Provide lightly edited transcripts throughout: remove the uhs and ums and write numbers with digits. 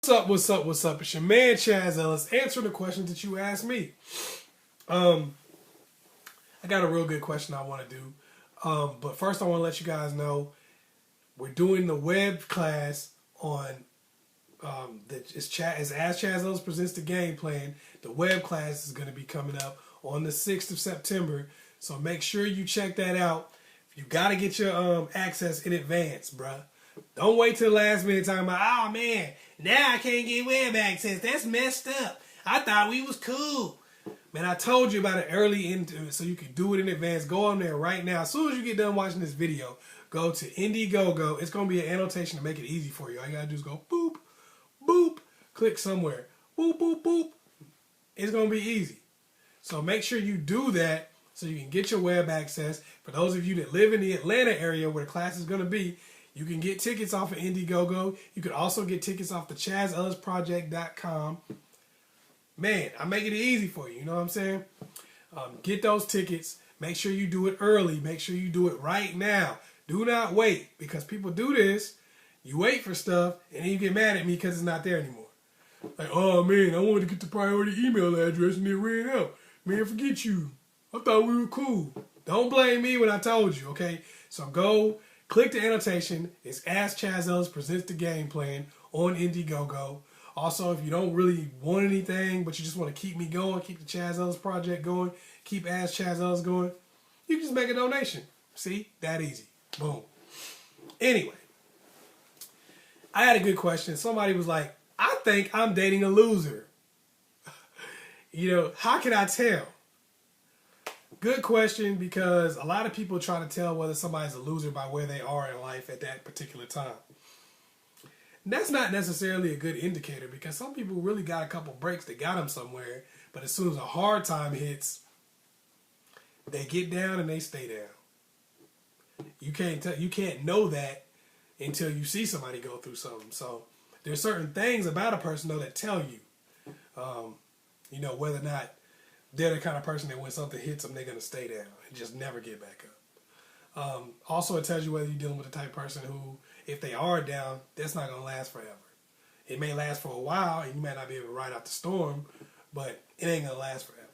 What's up, what's up, what's up? It's your man Chazz Ellis answering the questions that you asked me. I got a real good question I want to do. But first I want to let you guys know we're doing the web class on it's AskChazzEllis Presents the Game Plan. The web class is going to be coming up on the 6th of September. So make sure you check that out. You got to get your access in advance, bruh. Don't wait till the last minute talking about, oh man, now I can't get web access. That's messed up. I thought we was cool. Man, I told you about it early into it so you can do it in advance. Go on there right now. As soon as you get done watching this video, go to Indiegogo. It's going to be an annotation to make it easy for you. All you got to do is go boop, boop, click somewhere. Boop, boop, boop. It's going to be easy. So make sure you do that so you can get your web access. For those of you that live in the Atlanta area where the class is going to be, you can get tickets off of Indiegogo. You can also get tickets off the ChazzEllisProject.com. Man, I'm making it easy for you. You know what I'm saying? Get those tickets. Make sure you do it early. Make sure you do it right now. Do not wait, because people do this. You wait for stuff, and then you get mad at me because it's not there anymore. Like, oh man, I wanted to get the priority email address and it ran out. Man, forget you. I thought we were cool. Don't blame me when I told you, okay? So go. Click the annotation. It's AskChazzEllis Presents the Game Plan on Indiegogo. Also, if you don't really want anything, but you just want to keep me going, keep the Chazz Ellis Project going, keep AskChazzEllis going, you can just make a donation. See? That easy. Boom. Anyway, I had a good question. Somebody was like, I think I'm dating a loser. You know, how can I tell? Good question, because a lot of people try to tell whether somebody's a loser by where they are in life at that particular time. And that's not necessarily a good indicator, because some people really got a couple breaks that got them somewhere, but as soon as a hard time hits, they get down and they stay down. You can't know that until you see somebody go through something. So there's certain things about a person though that tell you, you know, whether or not they're the kind of person that when something hits them, they're going to stay down and just never get back up. Also, it tells you whether you're dealing with the type of person who, if they are down, that's not going to last forever. It may last for a while, and you might not be able to ride out the storm, but it ain't going to last forever.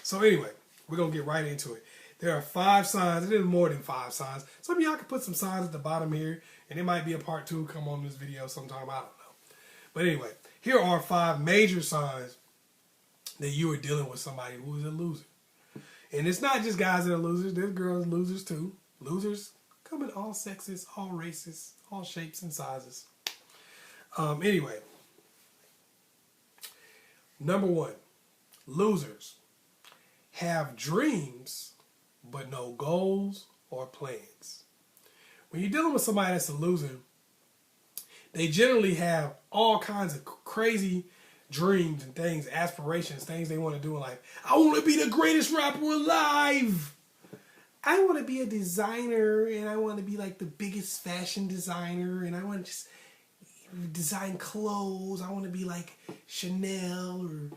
So anyway, we're going to get right into it. There are 5 signs. There's more than 5 signs. Some of y'all can put some signs at the bottom here, and it might be a part 2 come on this video sometime. I don't know. But anyway, here are 5 major signs that you are dealing with somebody who is a loser. And it's not just guys that are losers. There's girls losers too. Losers come in all sexes, all races, all shapes and sizes. Anyway, number 1, losers have dreams but no goals or plans. When you're dealing with somebody that's a loser, they generally have all kinds of crazy dreams and things, aspirations, things they want to do in life. I want to be the greatest rapper alive. I want to be a designer, and I want to be like the biggest fashion designer, and I want to just design clothes. I want to be like Chanel or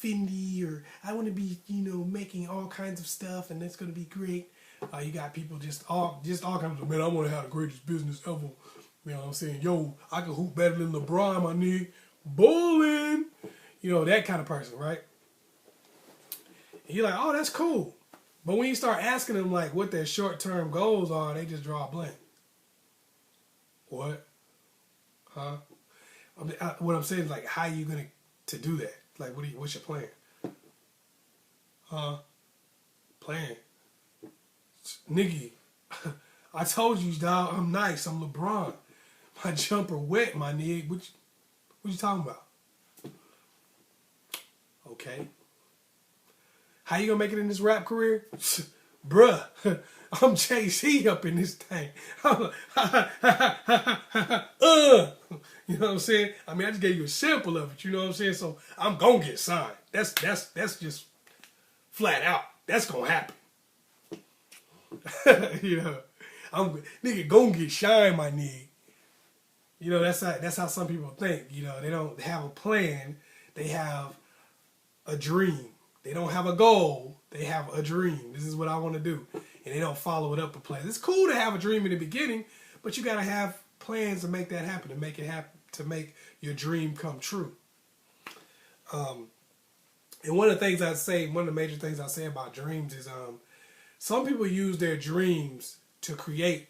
Fendi, or I want to be, you know, making all kinds of stuff, and that's going to be great. You got people just all kinds of, man, I want to have the greatest business ever. You know what I'm saying? Yo, I can hoop better than LeBron, my nigga. Bowling, you know, that kind of person, right? And you're like, oh, that's cool. But when you start asking them like what their short-term goals are, they just draw a blank. What? Huh? What I'm saying is, like, how are you going to do that? Like, what's your plan? Plan? Nigga, I told you, dog, I'm nice. I'm LeBron. My jumper wet, my nigga. What you talking about? Okay. How you gonna make it in this rap career? Bruh, I'm Jay-Z up in this thing. You know what I'm saying? I mean, I just gave you a sample of it, you know what I'm saying? So I'm gonna get signed. That's just flat out. That's gonna happen. You know, nigga gonna get shined, my nigga. You know, that's how some people think. You know, they don't have a plan. They have a dream. They don't have a goal. They have a dream. This is what I want to do. And they don't follow it up with plans. It's cool to have a dream in the beginning, but you got to have plans to make that happen, to make it happen, to make your dream come true. And one of the things I say, one of the major things I say about dreams is some people use their dreams to create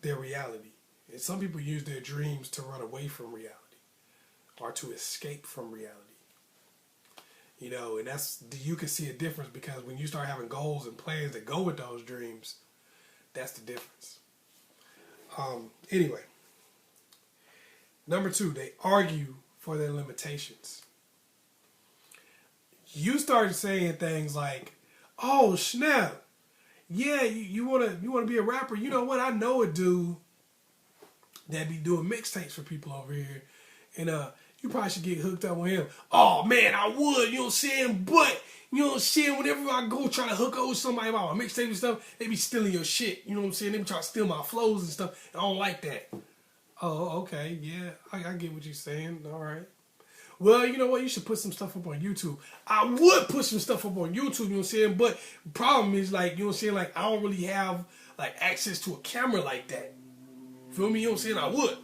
their reality. And some people use their dreams to run away from reality or to escape from reality. You know, and you can see a difference because when you start having goals and plans that go with those dreams, that's the difference. Anyway, number 2, they argue for their limitations. You start saying things like, "Oh snap, yeah, you wanna be a rapper? You know what? I know a dude that be doing mixtapes for people over here, and you probably should get hooked up with him." "Oh man, I would, you know what I'm saying? But you know what I'm saying, whenever I go try to hook up with somebody about my mixtape and stuff, they be stealing your shit. You know what I'm saying? They be trying to steal my flows and stuff. And I don't like that." "Oh, okay, yeah, I get what you're saying. All right. Well, you know what? You should put some stuff up on YouTube." "I would put some stuff up on YouTube, you know what I'm saying? But the problem is, like, you know what I'm saying? Like, I don't really have, like, access to a camera like that. Feel me? You know what I'm saying? I would."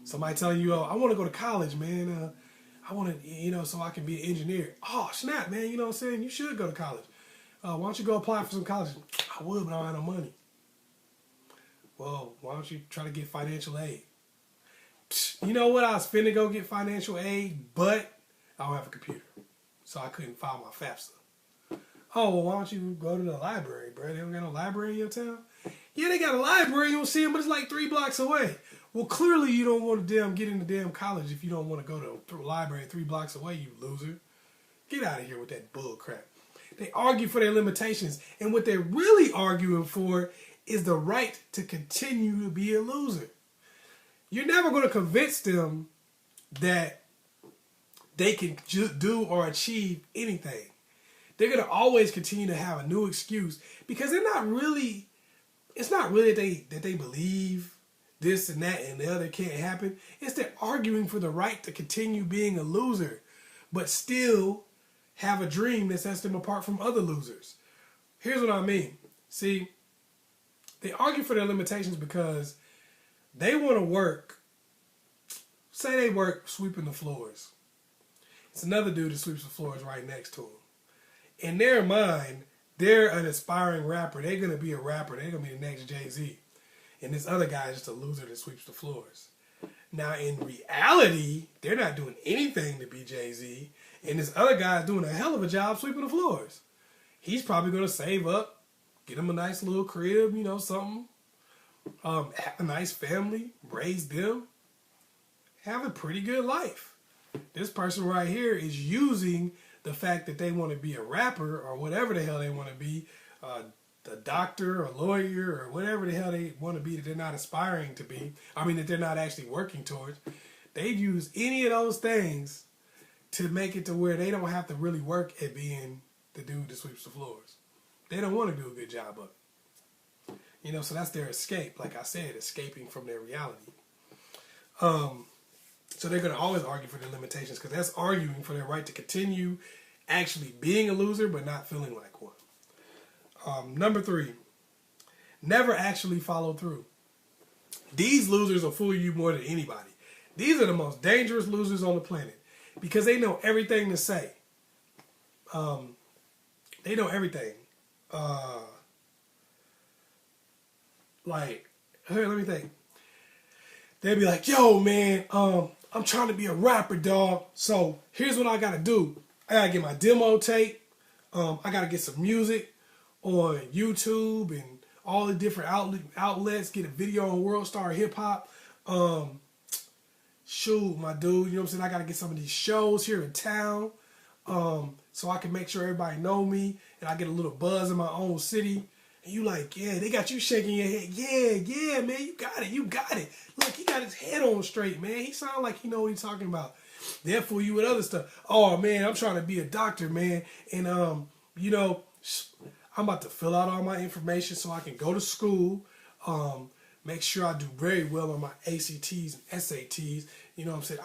Somebody telling you, "Oh, I want to go to college, man. I want to, you know, so I can be an engineer." "Oh, snap, man. You know what I'm saying? You should go to college. Why don't you go apply for some college?" "I would, but I don't have no money." "Well, why don't you try to get financial aid?" "You know what? I was finna go get financial aid, but I don't have a computer, so I couldn't file my FAFSA." "Oh, well, why don't you go to the library, bro? They don't got no library in your town?" "Yeah, they got a library, you don't see it, but it's like 3 blocks away." "Well, clearly you don't want to get into damn college if you don't want to go to a library 3 blocks away, you loser. Get out of here with that bull crap." They argue for their limitations, and what they're really arguing for is the right to continue to be a loser. You're never going to convince them that they can do or achieve anything. They're going to always continue to have a new excuse because it's not really that they believe this and that and the other can't happen. It's they're arguing for the right to continue being a loser, but still have a dream that sets them apart from other losers. Here's what I mean. See, they argue for their limitations because they want to work. Say they work sweeping the floors. It's another dude that sweeps the floors right next to him. In their mind, they're an aspiring rapper. They're going to be a rapper. They're going to be the next Jay-Z. And this other guy is just a loser that sweeps the floors. Now, in reality, they're not doing anything to be Jay-Z. And this other guy is doing a hell of a job sweeping the floors. He's probably going to save up, get him a nice little crib, you know, something. Have a nice family, raise them, have a pretty good life. This person right here is using the fact that they want to be a rapper or whatever the hell they want to be, a doctor, a lawyer, or whatever the hell they want to be that they're not aspiring to be. I mean, that they're not actually working towards. They'd use any of those things to make it to where they don't have to really work at being the dude that sweeps the floors. They don't want to do a good job of it. You know, so that's their escape. Like I said, escaping from their reality. So they're going to always argue for their limitations because that's arguing for their right to continue actually being a loser but not feeling like one. Number 3, never actually follow through. These losers will fool you more than anybody. These are the most dangerous losers on the planet because they know everything to say. They know everything. Like, here, let me think. They'll be like, "Yo, man, I'm trying to be a rapper, dog. So here's what I got to do. I got to get my demo tape. I got to get some music on YouTube and all the different outlets. Get a video on World Star Hip Hop. Shoot, my dude, you know what I'm saying? I got to get some of these shows here in town so I can make sure everybody know me and I get a little buzz in my own city." And you like, yeah, they got you shaking your head. Yeah, man, you got it. Look, he got his head on straight, man. He sound like he know what he's talking about. They'll fool you with other stuff. "Oh, man, I'm trying to be a doctor, man. And, you know, I'm about to fill out all my information so I can go to school, make sure I do very well on my ACTs and SATs. You know what I'm saying?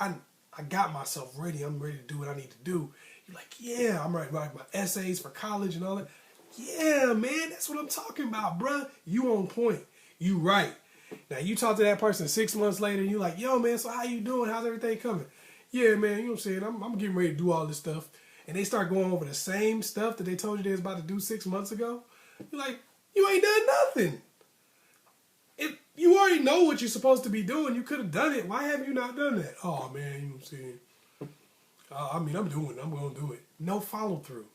I got myself ready. I'm ready to do what I need to do." You're like, "Yeah, I'm ready to write my essays for college and all that." Yeah, man, that's what I'm talking about, bruh. You on point. You right. Now you talk to that person 6 months later and you're like, yo man, so how you doing? How's everything coming? Yeah man, you know what I'm saying? I'm getting ready to do all this stuff. And they start going over the same stuff that they told you they was about to do 6 months ago. You're like, you ain't done nothing. If you already know what you're supposed to be doing, you could have done it. Why have you not done that? Oh man, you know what I'm saying? I'm going to do it. No follow through.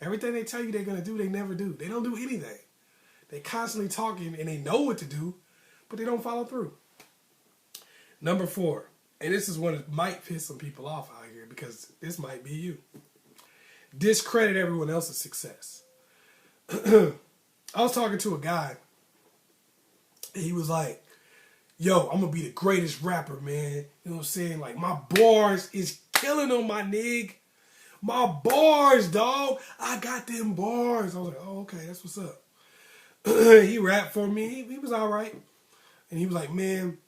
Everything they tell you they're going to do, they never do. They don't do anything. They constantly talking and they know what to do, but they don't follow through. Number 4, and this is one that might piss some people off out here because this might be you. Discredit everyone else's success. I was talking to a guy, and he was like, yo, I'm going to be the greatest rapper, man. You know what I'm saying? Like, my bars is killing on my nig. My bars, dog. I got them bars. I was like, oh, okay, that's what's up. He rapped for me. He was all right. And he was like, man,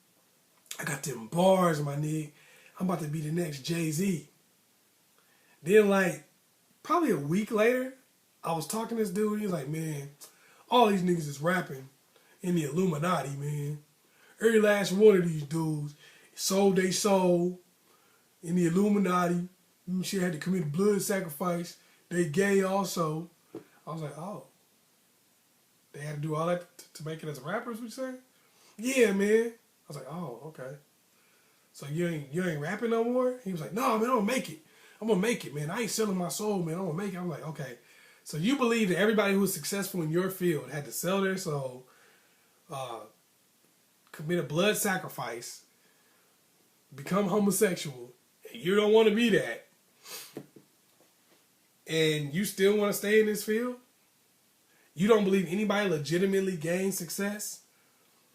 I got them bars, my nigga. I'm about to be the next Jay-Z. Then, like, probably a week later, I was talking to this dude. He was like, man, all these niggas is rapping in the Illuminati, man. Every last one of these dudes sold they soul in the Illuminati. She had to commit a blood sacrifice. They gay also. I was like, oh. They had to do all that to make it as rappers, what you saying? Yeah, man. I was like, oh, okay. So you ain't rapping no more? He was like, no, man, I'm gonna make it. I'm gonna make it, man. I ain't selling my soul, man. I'm gonna make it. I'm like, okay. So you believe that everybody who was successful in your field had to sell their soul, commit a blood sacrifice, become homosexual, and you don't want to be that, and you still want to stay in this field? You don't believe anybody legitimately gained success,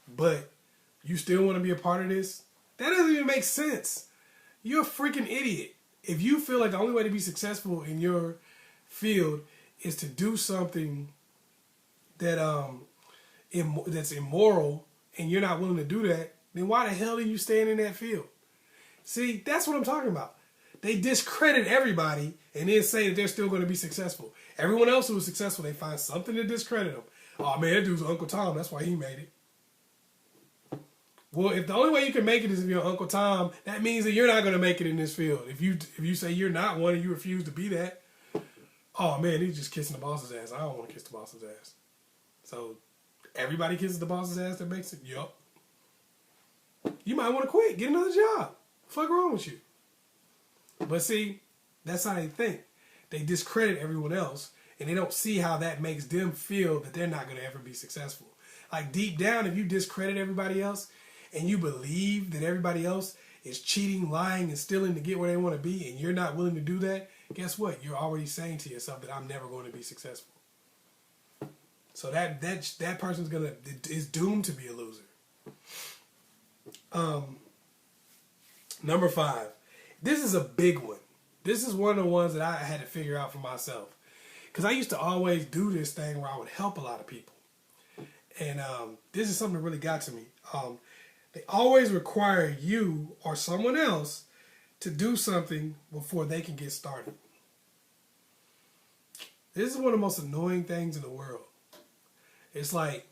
but you still want to be a part of this? That doesn't even make sense. You're a freaking idiot. If you feel like the only way to be successful in your field is to do something that that's immoral and you're not willing to do that, then why the hell are you staying in that field? See, that's what I'm talking about. They discredit everybody and then say that they're still going to be successful. Everyone else who was successful, they find something to discredit them. Oh man, that dude's Uncle Tom. That's why he made it. Well, if the only way you can make it is if you're Uncle Tom, that means that you're not going to make it in this field. If you say you're not one and you refuse to be that, oh man, he's just kissing the boss's ass. I don't want to kiss the boss's ass. So everybody kisses the boss's ass that makes it. Yup. You might want to quit. Get another job. Fuck wrong with you? But see, that's how they think. They discredit everyone else, and they don't see how that makes them feel that they're not going to ever be successful. Like deep down, if you discredit everybody else, and you believe that everybody else is cheating, lying, and stealing to get where they want to be, and you're not willing to do that, guess what? You're already saying to yourself that I'm never going to be successful. So that person's is doomed to be a loser. Number 5. This is a big one. This is one of the ones that I had to figure out for myself. Because I used to always do this thing where I would help a lot of people. And this is something that really got to me. They always require you or someone else to do something before they can get started. This is one of the most annoying things in the world. It's like,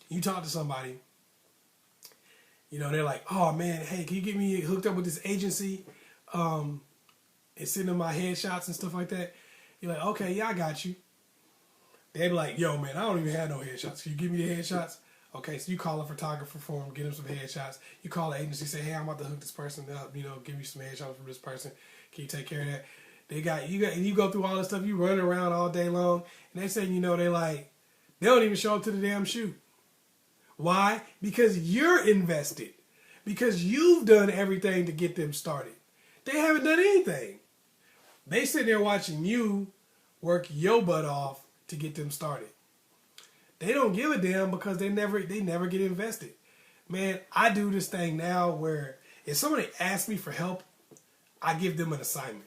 you talk to somebody, you know, they're like, oh man, hey, can you get me hooked up with this agency? And send them my headshots and stuff like that. You're like, okay, yeah, I got you. They be like, yo man, I don't even have no headshots. Can you give me the headshots? Okay, so you call a photographer for him, get him some headshots. You call the agency, say, hey, I'm about to hook this person up, you know, give me some headshots from this person. Can you take care of that? And you go through all this stuff, you run around all day long, and they say, you know, they don't even show up to the damn shoot. Why? Because you're invested. Because you've done everything to get them started. They haven't done anything. They sit there watching you work your butt off to get them started. They don't give a damn because they never get invested. Man, I do this thing now where if somebody asks me for help, I give them an assignment.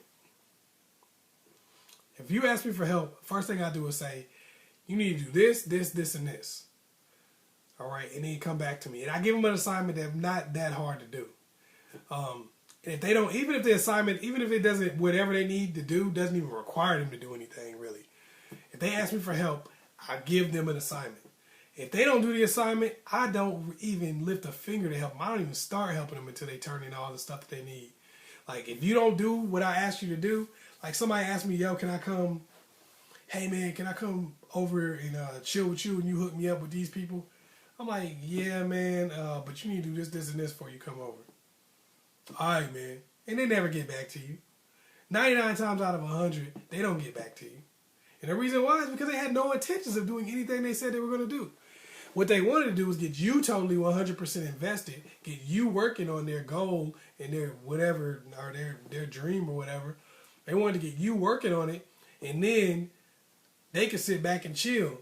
If you ask me for help, first thing I do is say, you need to do this, this, this, and this. All right, and then you come back to me. And I give them an assignment that's not that hard to do. And if they don't, even if the assignment, even if it doesn't, whatever they need to do, doesn't even require them to do anything, really. If they ask me for help, I give them an assignment. If they don't do the assignment, I don't even lift a finger to help them. I don't even start helping them until they turn in all the stuff that they need. Like, if you don't do what I asked you to do, like somebody asked me, yo, can I come, hey man, can I come over and chill with you and you hook me up with these people? I'm like, yeah, man, but you need to do this, this, and this before you come over. All right, man. And they never get back to you. 99 times out of 100, they don't get back to you. And the reason why is because they had no intentions of doing anything they said they were going to do. What they wanted to do was get you totally 100% invested, get you working on their goal and their whatever, or their dream or whatever. They wanted to get you working on it, and then they could sit back and chill.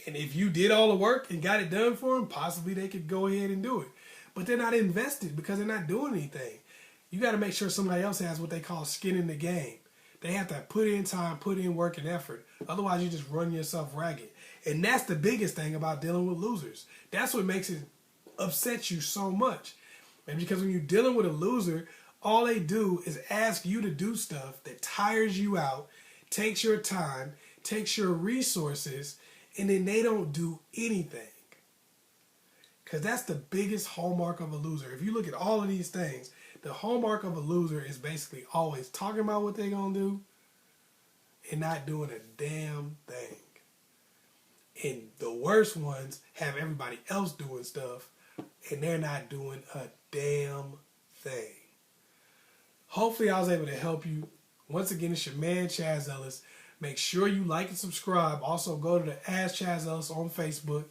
And if you did all the work and got it done for them, possibly they could go ahead and do it. But they're not invested because they're not doing anything. You got to make sure somebody else has what they call skin in the game. They have to put in time, put in work and effort. Otherwise, you just run yourself ragged. And that's the biggest thing about dealing with losers. That's what makes it upset you so much. And because when you're dealing with a loser, all they do is ask you to do stuff that tires you out, takes your time, takes your resources, and then they don't do anything. Because that's the biggest hallmark of a loser. If you look at all of these things, the hallmark of a loser is basically always talking about what they're going to do and not doing a damn thing. And the worst ones have everybody else doing stuff and they're not doing a damn thing. Hopefully I was able to help you. Once again, it's your man, Chazz Ellis. Make sure you like and subscribe. Also, go to the AskChazzEllis on Facebook.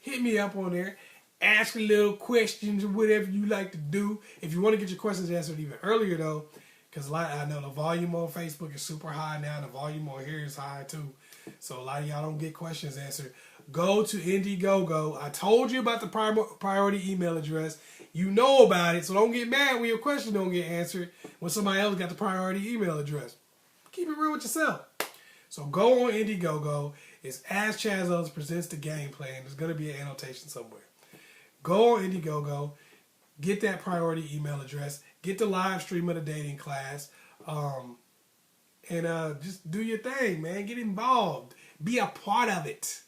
Hit me up on there. Ask a little questions or whatever you like to do. If you want to get your questions answered even earlier, though, because I know the volume on Facebook is super high now. The volume on here is high, too. So a lot of y'all don't get questions answered. Go to Indiegogo. I told you about the priority email address. You know about it, so don't get mad when your question don't get answered when somebody else got the priority email address. Keep it real with yourself. So go on Indiegogo. It's AskChazzEllis Presents the Game Plan. There's going to be an annotation somewhere. Go on Indiegogo. Get that priority email address. Get the live stream of the dating class. And just do your thing, man. Get involved. Be a part of it.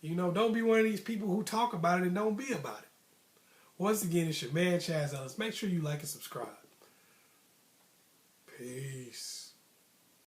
You know, don't be one of these people who talk about it and don't be about it. Once again, it's your man, Chazz Ellis. Make sure you like and subscribe. Peace.